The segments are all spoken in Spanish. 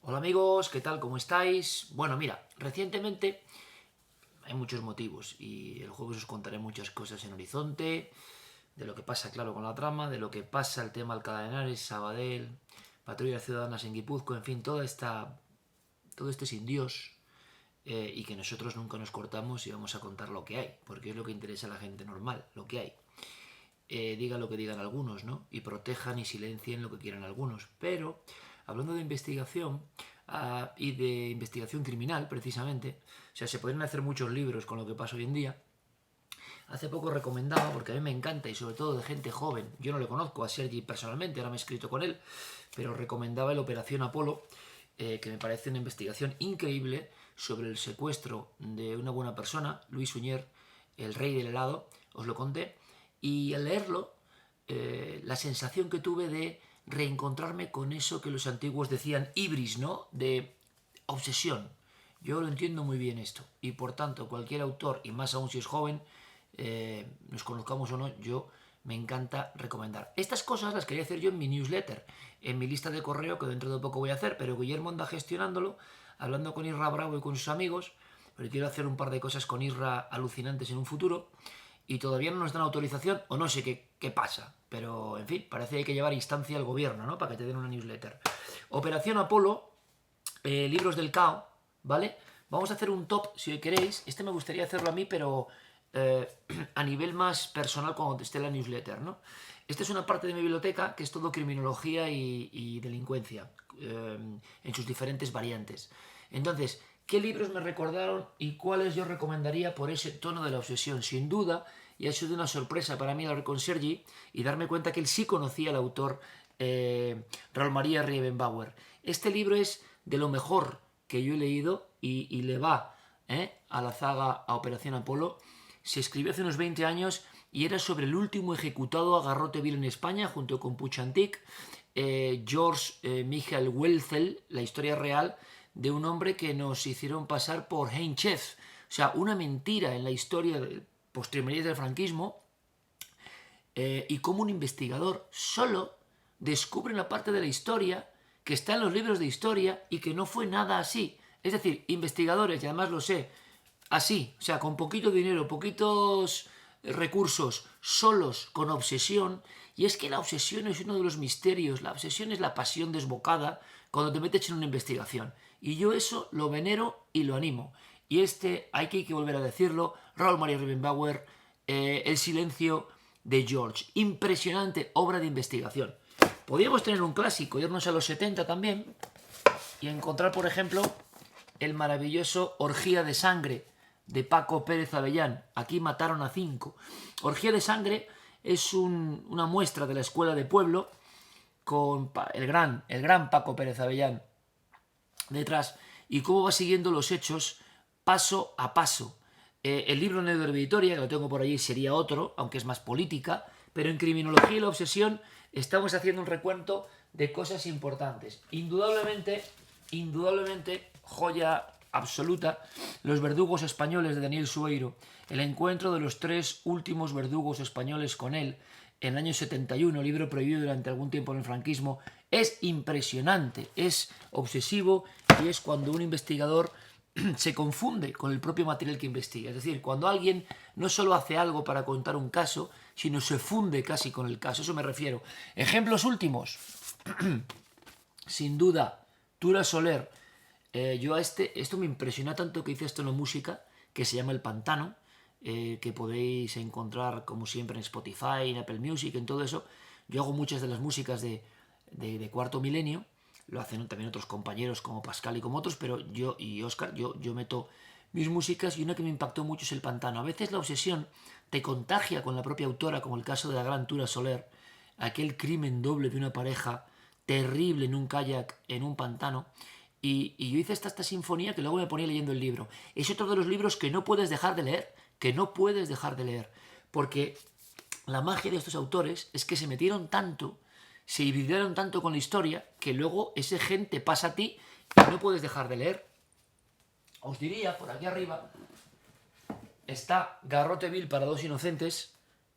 Hola amigos, ¿qué tal? ¿Cómo estáis? Bueno, mira, recientemente hay muchos motivos y el jueves os contaré muchas cosas en Horizonte, de lo que pasa, claro, con la trama, de lo que pasa el tema Alcalá de Henares, Sabadell, patrullas ciudadanas en Guipúzcoa, en fin, todo este sin Dios y que nosotros nunca nos cortamos y vamos a contar lo que hay, porque es lo que interesa a la gente normal, lo que hay. Diga lo que digan algunos, ¿no? Y protejan y silencien lo que quieran algunos. Pero, hablando de investigación y de investigación criminal, precisamente, o sea, se pueden hacer muchos libros con lo que pasa hoy en día. Hace poco recomendaba, porque a mí me encanta, y sobre todo de gente joven, yo no le conozco a Sergi personalmente, ahora me he escrito con él, pero recomendaba el Operación Apolo, que me parece una investigación increíble sobre el secuestro de una buena persona, Luis Suñer, el rey del helado, os lo conté, y al leerlo, la sensación que tuve de reencontrarme con eso que los antiguos decían ibris, ¿no? De obsesión. Yo lo entiendo muy bien esto, y por tanto cualquier autor, y más aún si es joven, nos conozcamos o no, yo me encanta recomendar. Estas cosas las quería hacer yo en mi newsletter, en mi lista de correo que dentro de poco voy a hacer, pero Guillermo anda gestionándolo, hablando con Isra Bravo y con sus amigos, pero quiero hacer un par de cosas con Isra alucinantes en un futuro y todavía no nos dan autorización o no sé qué pasa, pero en fin, parece que hay que llevar instancia al gobierno, ¿no? Para que te den una newsletter. Operación Apolo, libros del cao, ¿vale? Vamos a hacer un top, si queréis. Este me gustaría hacerlo a mí, pero eh, a nivel más personal cuando esté la newsletter, ¿no? Esta es una parte de mi biblioteca que es todo criminología y delincuencia, en sus diferentes variantes. Entonces, ¿qué libros me recordaron y cuáles yo recomendaría por ese tono de la obsesión? Sin duda, y ha sido una sorpresa para mí hablar con Sergi y darme cuenta que él sí conocía al autor Raúl María Riebenbauer. Este libro es de lo mejor que yo he leído y le va a la zaga a Operación Apolo. Se escribió hace unos 20 años y era sobre el último ejecutado a garrote vil en España junto con Puchantik, George Michael Welzel, la historia real de un hombre que nos hicieron pasar por Hein Chef. O sea, una mentira en la historia postrimerías del franquismo, y cómo un investigador solo descubre una parte de la historia que está en los libros de historia y que no fue nada así. Es decir, investigadores, y además lo sé, así, o sea, con poquito dinero, poquitos recursos, solos, con obsesión. Y es que la obsesión es uno de los misterios, la obsesión es la pasión desbocada cuando te metes en una investigación. Y yo eso lo venero y lo animo. Y hay que volver a decirlo, Raúl María Riebenbauer, El silencio de George. Impresionante obra de investigación. Podríamos tener un clásico, irnos a los 70 también, y encontrar, por ejemplo, el maravilloso Orgía de Sangre de Paco Pérez Avellán. Aquí mataron a 5. Orgía de Sangre es una muestra de la escuela de pueblo con el gran Paco Pérez Avellán detrás y cómo va siguiendo los hechos paso a paso. El libro Negro de Vitoria, que lo tengo por allí, sería otro, aunque es más política, pero en criminología y la obsesión estamos haciendo un recuento de cosas importantes. Indudablemente, joya absoluta, Los verdugos españoles de Daniel Sueiro, el encuentro de los 3 últimos verdugos españoles con él en el año 71, libro prohibido durante algún tiempo en el franquismo, es impresionante, es obsesivo y es cuando un investigador se confunde con el propio material que investiga. Es decir, cuando alguien no solo hace algo para contar un caso, sino se funde casi con el caso. Eso me refiero. Ejemplos últimos. Sin duda, Tura Soler. Esto me impresiona tanto que hice esto en la música, que se llama El Pantano, que podéis encontrar como siempre en Spotify, en Apple Music, en todo eso. Yo hago muchas de las músicas de Cuarto Milenio, lo hacen también otros compañeros como Pascal y como otros, pero yo y Oscar, yo meto mis músicas y una que me impactó mucho es El Pantano. A veces la obsesión te contagia con la propia autora, como el caso de la gran Tura Soler, aquel crimen doble de una pareja terrible en un kayak, en un pantano, y yo hice esta sinfonía que luego me ponía leyendo el libro. Es otro de los libros que no puedes dejar de leer, porque la magia de estos autores es que se metieron tanto, se dividieron tanto con la historia, que luego ese gen te pasa a ti y no puedes dejar de leer. Os diría, por aquí arriba, está Garrote Vil para dos inocentes,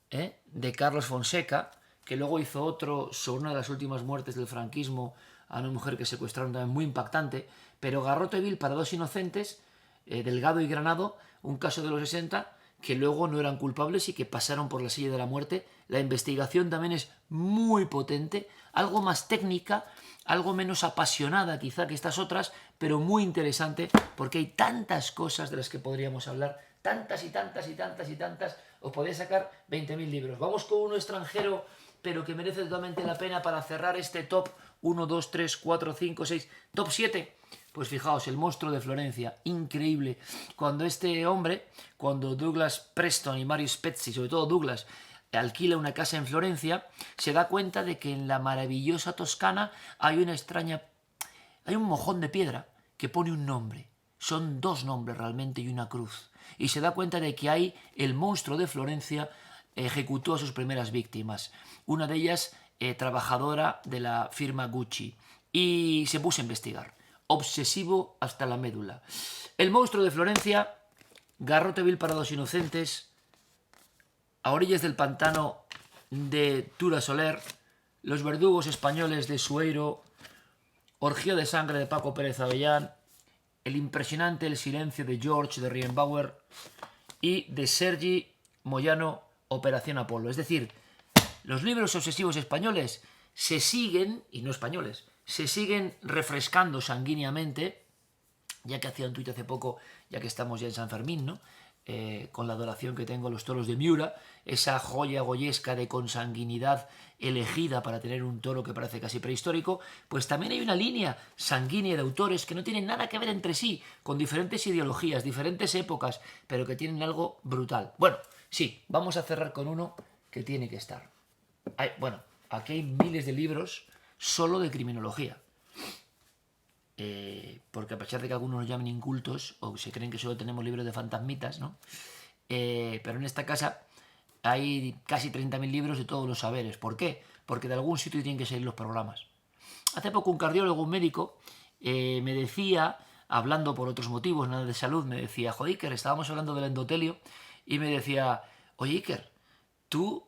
de Carlos Fonseca, que luego hizo otro sobre una de las últimas muertes del franquismo a una mujer que secuestraron también muy impactante, pero Garrotteville para dos inocentes, Delgado y Granado, un caso de los 60, que luego no eran culpables y que pasaron por la silla de la muerte. La investigación también es muy potente, algo más técnica, algo menos apasionada quizá que estas otras, pero muy interesante porque hay tantas cosas de las que podríamos hablar, tantas y tantas y tantas y tantas. Os podría sacar 20.000 libros. Vamos con uno extranjero, pero que merece totalmente la pena para cerrar este top 1, 2, 3, 4, 5, 6, top 7. Pues fijaos, El monstruo de Florencia, increíble. Cuando este hombre, cuando Douglas Preston y Marius Pezzi, sobre todo Douglas, alquila una casa en Florencia, se da cuenta de que en la maravillosa Toscana hay un mojón de piedra que pone un nombre. Son dos nombres realmente y una cruz. Y se da cuenta de que ahí el monstruo de Florencia ejecutó a sus primeras víctimas. Una de ellas, trabajadora de la firma Gucci. Y se puso a investigar. Obsesivo hasta la médula. El monstruo de Florencia, Garrotteville para dos inocentes, A orillas del pantano de Tura Soler, Los verdugos españoles de Sueiro, Orgía de sangre de Paco Pérez Avellán, El impresionante El silencio de George de Rienbauer y de Sergi Moyano, Operación Apolo. Es decir, los libros obsesivos españoles se siguen, y no españoles, se siguen refrescando sanguíneamente, ya que hacía un tuit hace poco, ya que estamos ya en San Fermín, ¿no? Con la adoración que tengo a los toros de Miura, esa joya goyesca de consanguinidad elegida para tener un toro que parece casi prehistórico, pues también hay una línea sanguínea de autores que no tienen nada que ver entre sí, con diferentes ideologías, diferentes épocas, pero que tienen algo brutal. Bueno, sí, vamos a cerrar con uno que tiene que estar. Aquí hay miles de libros solo de criminología. Porque a pesar de que algunos nos llamen incultos o se creen que solo tenemos libros de fantasmitas, ¿no? Pero en esta casa hay casi 30.000 libros de todos los saberes. ¿Por qué? Porque de algún sitio tienen que salir los programas. Hace poco un cardiólogo, un médico, me decía, hablando por otros motivos, nada de salud, me decía, joder, Iker, estábamos hablando del endotelio, y me decía, oye, Iker, tú...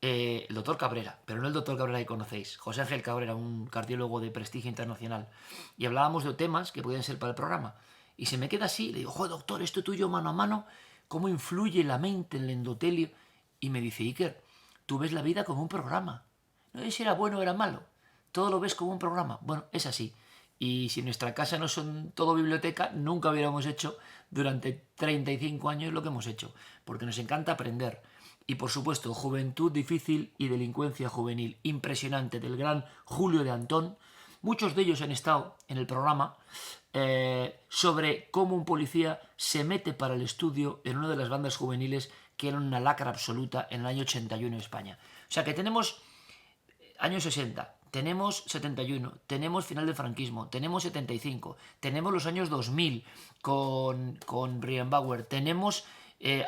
el doctor Cabrera, pero no el doctor Cabrera que conocéis, José Ángel Cabrera, un cardiólogo de prestigio internacional, y hablábamos de temas que podían ser para el programa, y se me queda así, le digo, joder, doctor, esto tuyo mano a mano, ¿cómo influye la mente en el endotelio? Y me dice, Iker, tú ves la vida como un programa, no sé si era bueno o era malo, todo lo ves como un programa. Bueno, es así, y si nuestra casa no son todo biblioteca, nunca hubiéramos hecho durante 35 años lo que hemos hecho, porque nos encanta aprender. Y por supuesto, Juventud difícil y delincuencia juvenil, impresionante, del gran Julio de Antón. Muchos de ellos han estado en el programa sobre cómo un policía se mete para el estudio en una de las bandas juveniles que eran una lacra absoluta en el año 81 en España. O sea que tenemos años 60, tenemos 71, tenemos final del franquismo, tenemos 75, tenemos los años 2000 con Rienbauer, tenemos...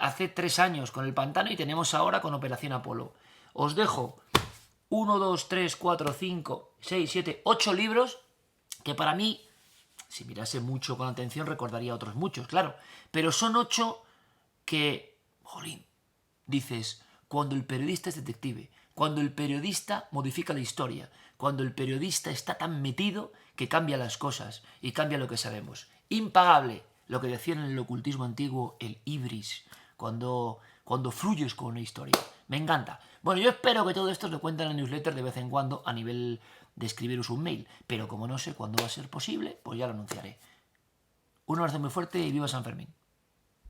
hace 3 años con El Pantano y tenemos ahora con Operación Apolo. Os dejo 1, 2, 3, 4, 5, 6, 7, 8 libros que para mí, si mirase mucho con atención, recordaría otros muchos, claro. Pero son 8 que, jolín, dices, cuando el periodista es detective, cuando el periodista modifica la historia, cuando el periodista está tan metido que cambia las cosas y cambia lo que sabemos. Impagable. Lo que decían en el ocultismo antiguo, el ibris, cuando fluyes con una historia. Me encanta. Bueno, yo espero que todo esto os lo cuenten en la newsletter de vez en cuando a nivel de escribiros un mail, pero como no sé cuándo va a ser posible, pues ya lo anunciaré. Un abrazo muy fuerte y viva San Fermín.